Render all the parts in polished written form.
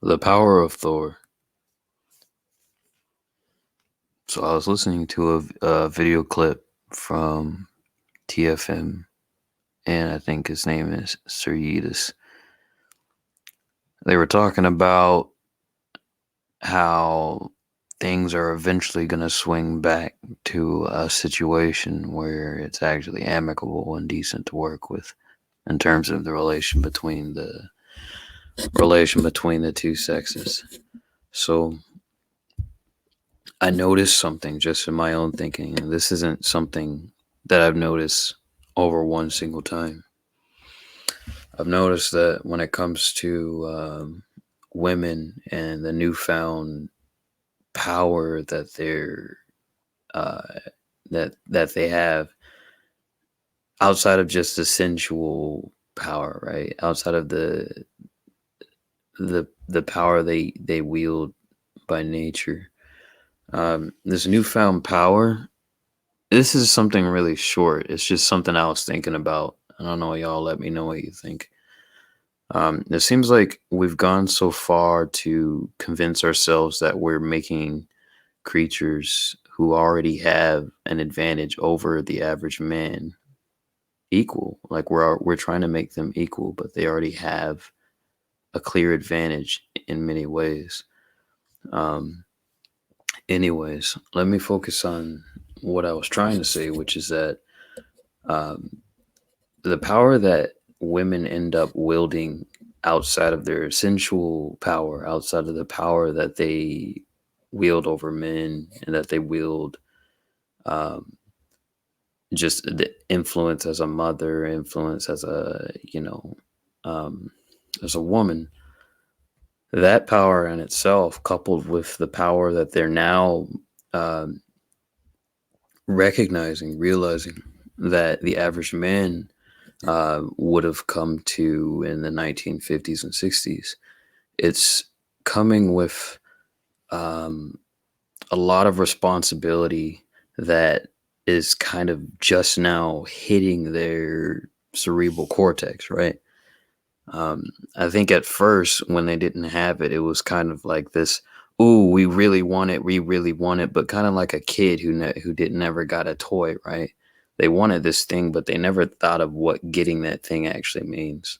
The Power of Thor. So I was listening to a video clip from TFM, and I think his name is Sirius. They were talking about how things are eventually going to swing back to a situation where it's actually amicable and decent to work with in terms of the relation between the two sexes. So I noticed something just in my own thinking, and this isn't something that I've noticed over one single time. I've noticed that when it comes to women and the newfound power that uh, that they have outside of just the sensual power, right? Outside of the power they wield by nature, this newfound power. This is something really short. It's just something I was thinking about. I don't know, y'all. Let me know what you think. It seems like we've gone so far to convince ourselves that we're making creatures who already have an advantage over the average man equal. Like we're trying to make them equal, but they already have a clear advantage in many ways. Um, Anyways, let me focus on what I was trying to say, which is that um, the power that women end up wielding outside of their sensual power, outside of the power that they wield over men and that they wield um, just the influence as a mother, influence as um, as a woman. That power in itself, coupled with the power that they're now um, recognizing, realizing that the average man would have come to in the 1950s and 60s. It's coming with um, a lot of responsibility that is kind of just now hitting their cerebral cortex, right? Um, I think at first, when they didn't have it, it was kind of like this. Ooh, we really want it, but kind of like a kid who didn't ever got a toy, right? They wanted this thing, but they never thought of what getting that thing actually means.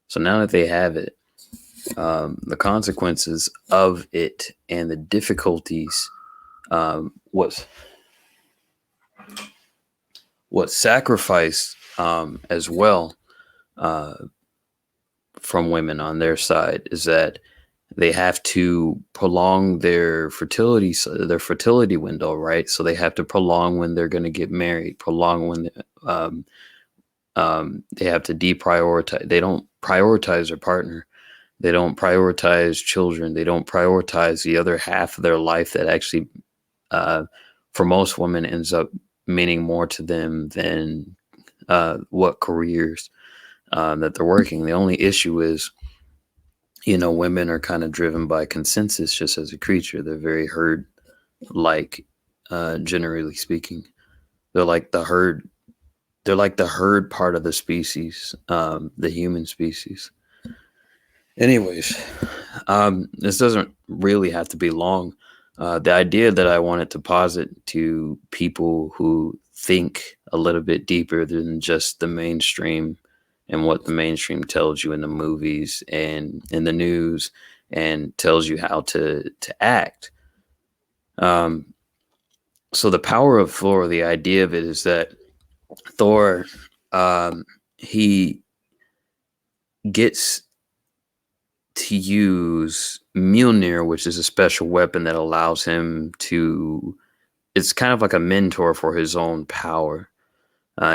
So now that they have it, the consequences of it and the difficulties, what's sacrificed as well uh, from women on their side is that they have to prolong their fertility window, right? So they have to prolong when they're going to get married, prolong when um, they have to deprioritize. They don't prioritize their partner. They don't prioritize children. They don't prioritize the other half of their life that actually, uh, for most women, ends up meaning more to them than what careers that they're working. The only issue is, women are kind of driven by consensus just as a creature. They're very herd like, generally speaking. They're like the herd. They're like the herd part of the species, the human species. Anyways, this doesn't really have to be long. The idea that I wanted to posit to people who think a little bit deeper than just the mainstream and what the mainstream tells you in the movies and in the news and tells you how to act. Um, so the power of Thor, the idea of it is that Thor, he gets to use Mjolnir, which is a special weapon that allows him to. It's kind of like a mentor for his own power.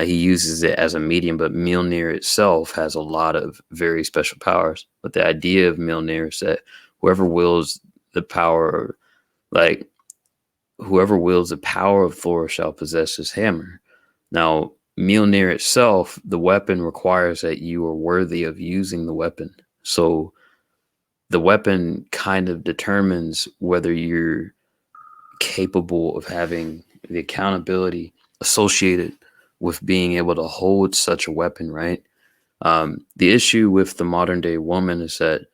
He uses it as a medium, but Mjolnir itself has a lot of very special powers. But the idea of Mjolnir is that whoever wields the power, like whoever wields the power of Thor, shall possess his hammer. Now, Mjolnir itself, the weapon requires that you are worthy of using the weapon. So the weapon kind of determines whether you're capable of having the accountability associated with being able to hold such a weapon, right? The issue with the modern day woman is that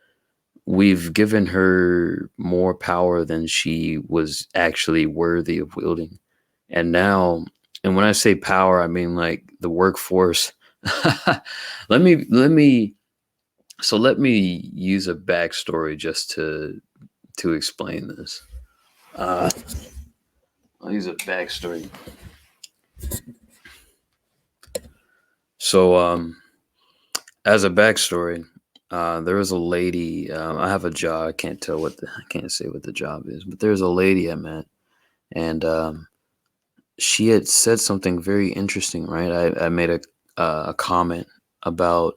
we've given her more power than she was actually worthy of wielding. And now, and when I say power, I mean like the workforce. let me let me use a backstory just to explain this. Uh, I'll use a backstory. So, as a backstory, there was a lady. I have a job. I can't say what the job is, but there's a lady I met, and she had said something very interesting. Right, I made a comment about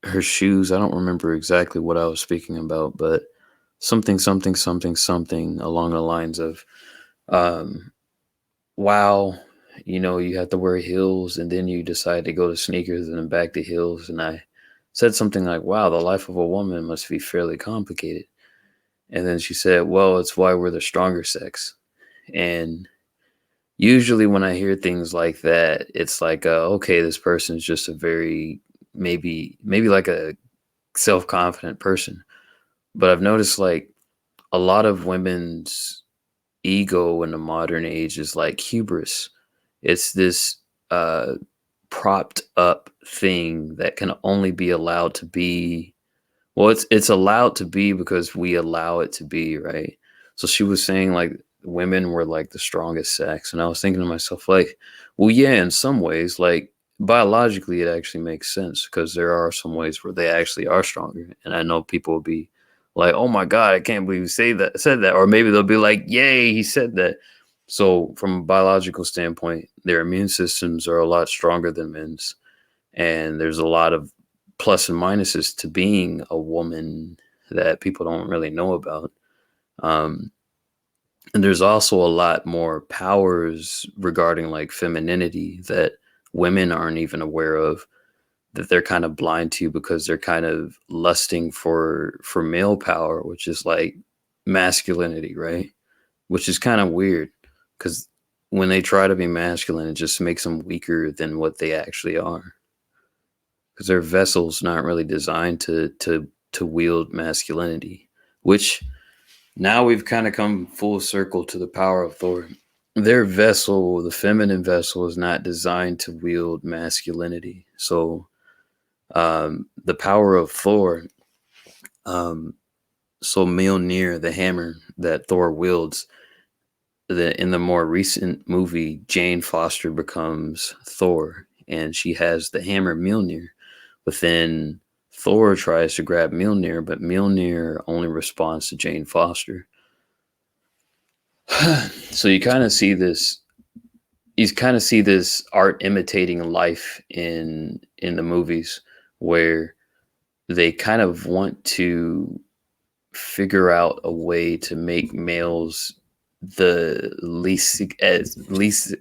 her shoes. I don't remember exactly what I was speaking about, but something along the lines of, um, wow, you have to wear heels and then you decide to go to sneakers and then back to heels. And I said something like, wow, the life of a woman must be fairly complicated. And then she said, well, it's why we're the stronger sex. And usually when I hear things like that, it's like, okay, this person's just a very, maybe like a self-confident person. But I've noticed like a lot of women's ego in the modern age is like hubris. It's this uh, propped up thing that can only be allowed to be. Well, it's allowed to be because we allow it to be, right? So she was saying like women were like the strongest sex, and I was thinking to myself like, well, yeah, in some ways, like biologically, it actually makes sense because there are some ways where they actually are stronger, and I know people will be like, oh my god, I can't believe you said that, or maybe they'll be like, yay, he said that. So from a biological standpoint, their immune systems are a lot stronger than men's, and there's a lot of plus and minuses to being a woman that people don't really know about. Um, and there's also a lot more powers regarding like femininity that women aren't even aware of, that they're kind of blind to because they're kind of lusting for male power, which is like masculinity, right? Which is kind of weird because when they try to be masculine, it just makes them weaker than what they actually are, because their vessels not really designed to wield masculinity. Which now we've kind of come full circle to the power of Thor. Their vessel, the feminine vessel, is not designed to wield masculinity. So the power of Thor, um, so Mjolnir, the hammer that Thor wields, in the more recent movie, Jane Foster becomes Thor, and she has the hammer Mjolnir. But then Thor tries to grab Mjolnir, but Mjolnir only responds to Jane Foster. So you kind of see this. You kind of see this art imitating life in the movies, where they kind of want to figure out a way to make males the least as least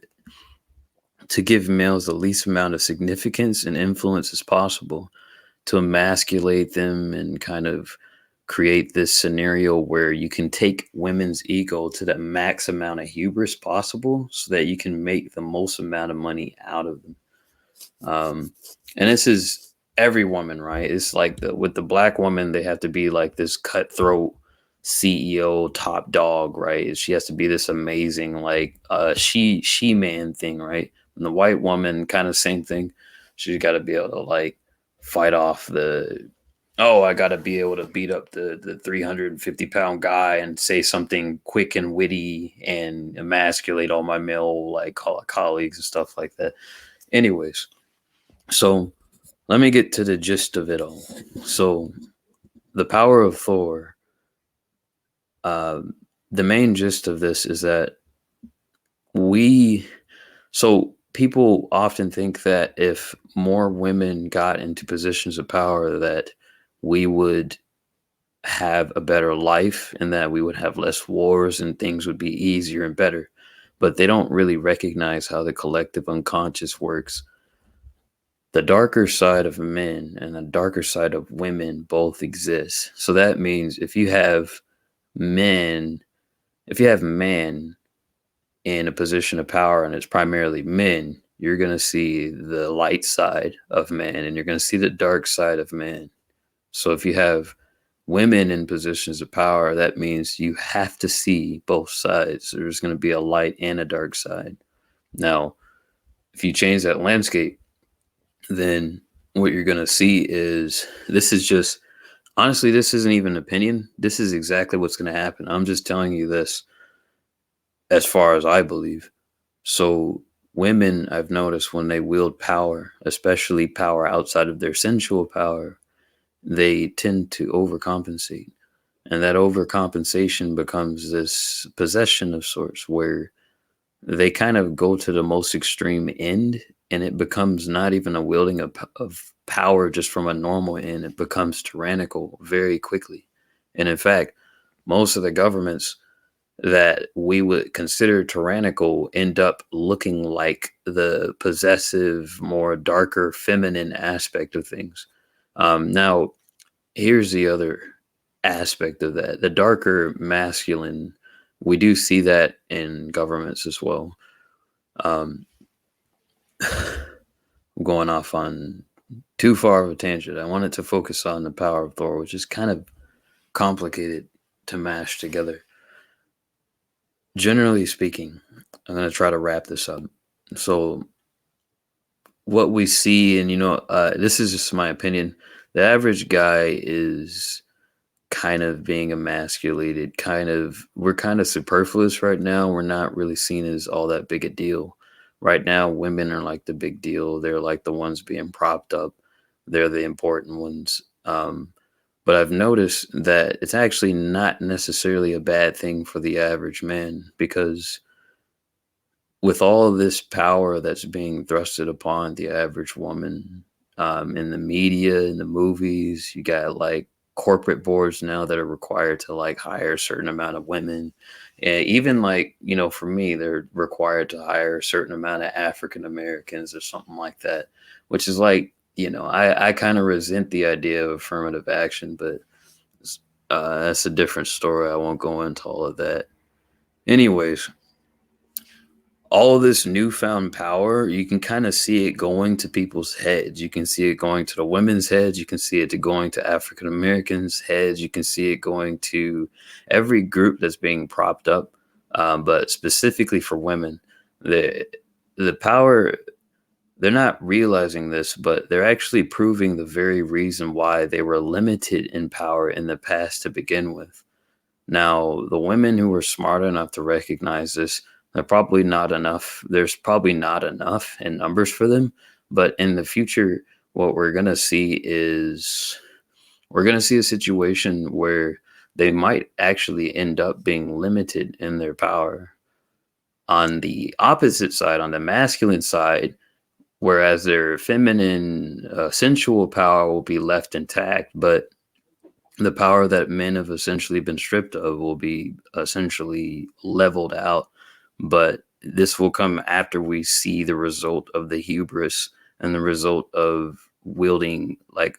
to give males the least amount of significance and influence as possible, to emasculate them and kind of create this scenario where you can take women's ego to the max amount of hubris possible so that you can make the most amount of money out of them. And this is every woman, right? It's like with the black woman, they have to be like this cutthroat CEO top dog, right? She has to be this amazing like she man thing, right? And the white woman, kind of same thing. She's got to be able to like fight off the, oh, I got to be able to beat up the 350-pound guy and say something quick and witty and emasculate all my male like colleagues and stuff like that. Anyways, so let me get to the gist of it all. So the power of Thor. The main gist of this is that we. So people often think that if more women got into positions of power, that we would have a better life and that we would have less wars and things would be easier and better. But they don't really recognize how the collective unconscious works. The darker side of men and the darker side of women both exist. So that means men, if you have men in a position of power and it's primarily men, you're going to see the light side of men and you're going to see the dark side of men. So if you have women in positions of power, that means you have to see both sides. There's going to be a light and a dark side. Now, if you change that landscape, then what you're going to see is this is just honestly, this isn't even an opinion. This is exactly what's going to happen. I'm just telling you this as far as I believe. So, women, I've noticed when they wield power, especially power outside of their sensual power, they tend to overcompensate. And that overcompensation becomes this possession of sorts where they kind of go to the most extreme end, and it becomes not even a wielding of power just from a normal end. It becomes tyrannical very quickly. And in fact, most of the governments that we would consider tyrannical end up looking like the possessive, more darker, feminine aspect of things. Now, here's the other aspect of that: the darker masculine. We do see that in governments as well. Um, Going off on too far of a tangent. I wanted to focus on the power of Thor, which is kind of complicated to mash together. Generally speaking, I'm going to try to wrap this up. So, what we see, and this is just my opinion, the average guy is kind of being emasculated, we're kind of superfluous right now. We're not really seen as all that big a deal. Right now, women are like the big deal. They're like the ones being propped up. They're the important ones. But I've noticed that it's actually not necessarily a bad thing for the average man because with all of this power that's being thrusted upon the average woman in the media, in the movies, you got like corporate boards now that are required to like hire a certain amount of women. And even like, for me, they're required to hire a certain amount of African Americans or something like that, which is like, I kind of resent the idea of affirmative action, but that's a different story. I won't go into all of that. Anyways, all this newfound power, you can kind of see it going to people's heads. You can see it going to the women's heads. You can see it going to African Americans' heads. You can see it going to every group that's being propped up. But specifically for women, the the power, they're not realizing this, but they're actually proving the very reason why they were limited in power in the past to begin with. Now, the women who were smart enough to recognize this, they're probably not enough. There's probably not enough in numbers for them. But in the future, what we're going to see a situation where they might actually end up being limited in their power. On the opposite side, on the masculine side, whereas their feminine, sensual power will be left intact, but the power that men have essentially been stripped of will be essentially leveled out. But this will come after we see the result of the hubris and the result of wielding like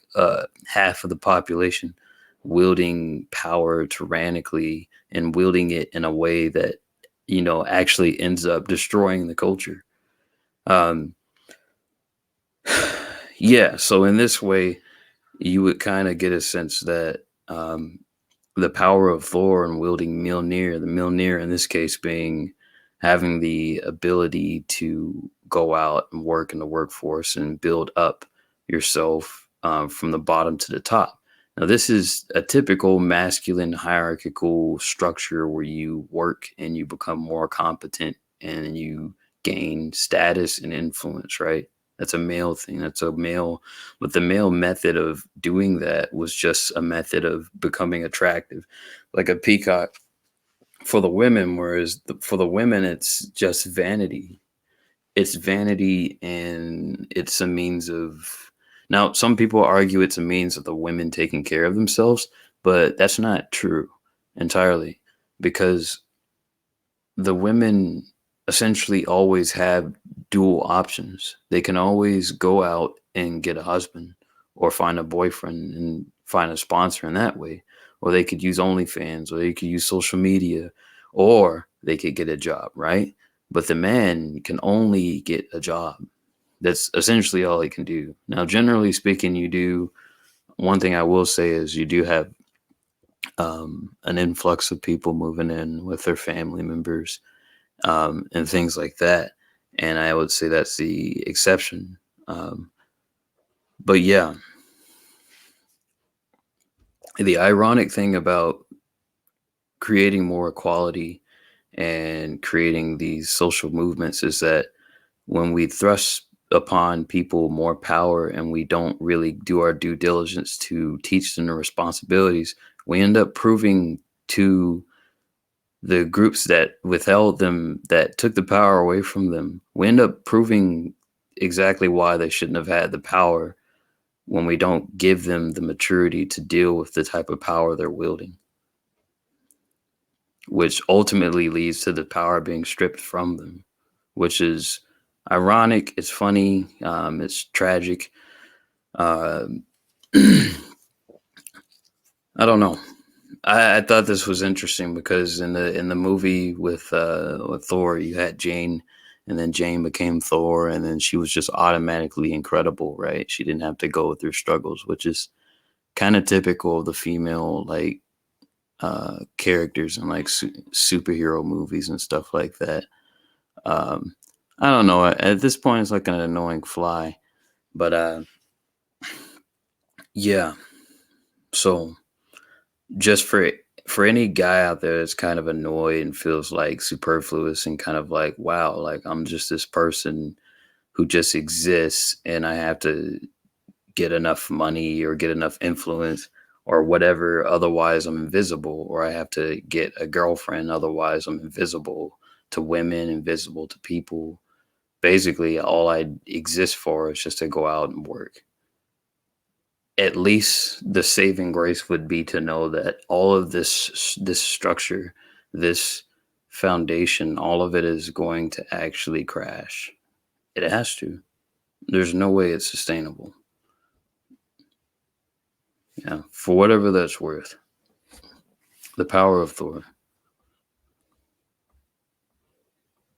half of the population wielding power tyrannically and wielding it in a way that actually ends up destroying the culture. um yeah, so in this way you would kind of get a sense that the power of Thor and wielding Mjolnir, the Mjolnir in this case being having the ability to go out and work in the workforce and build up yourself from the bottom to the top. Now, this is a typical masculine hierarchical structure where you work and you become more competent and you gain status and influence, right? That's a male thing. That's a male, but the male method of doing that was just a method of becoming attractive, like a peacock for the women. Whereas for the women, it's just vanity. It's vanity, and it's a means of. Now, some people argue it's a means of the women taking care of themselves, but that's not true entirely because the women essentially always have dual options. They can always go out and get a husband or find a boyfriend and find a sponsor in that way. Or they could use OnlyFans, or they could use social media, or they could get a job, right? But the man can only get a job. That's essentially all he can do. Now, generally speaking, you do one thing I will say is you do have an influx of people moving in with their family members, and things like that. And I would say that's the exception. Um, but yeah, the ironic thing about creating more equality and creating these social movements is that when we thrust upon people more power and we don't really do our due diligence to teach them the responsibilities, we end up proving to the groups that withheld them, that took the power away from them, we end up proving exactly why they shouldn't have had the power when we don't give them the maturity to deal with the type of power they're wielding, which ultimately leads to the power being stripped from them, which is ironic. It's funny. It's tragic. Uh, I don't know. I thought this was interesting because in the movie with Thor, you had Jane, and then Jane became Thor, and then she was just automatically incredible, right? She didn't have to go through struggles, which is kind of typical of the female like characters in like superhero movies and stuff like that. Um, I don't know. At this point, it's like an annoying fly, but yeah. So just for any guy out there that's kind of annoyed and feels like superfluous and kind of like, wow, like I'm just this person who just exists and I have to get enough money or get enough influence or whatever, otherwise I'm invisible, or I have to get a girlfriend, otherwise I'm invisible to women, invisible to people. Basically, all I exist for is just to go out and work. At least the saving grace would be to know that all of this structure, this foundation, all of it is going to actually crash. It has to. There's no way it's sustainable. Yeah, for whatever that's worth. The power of Thor.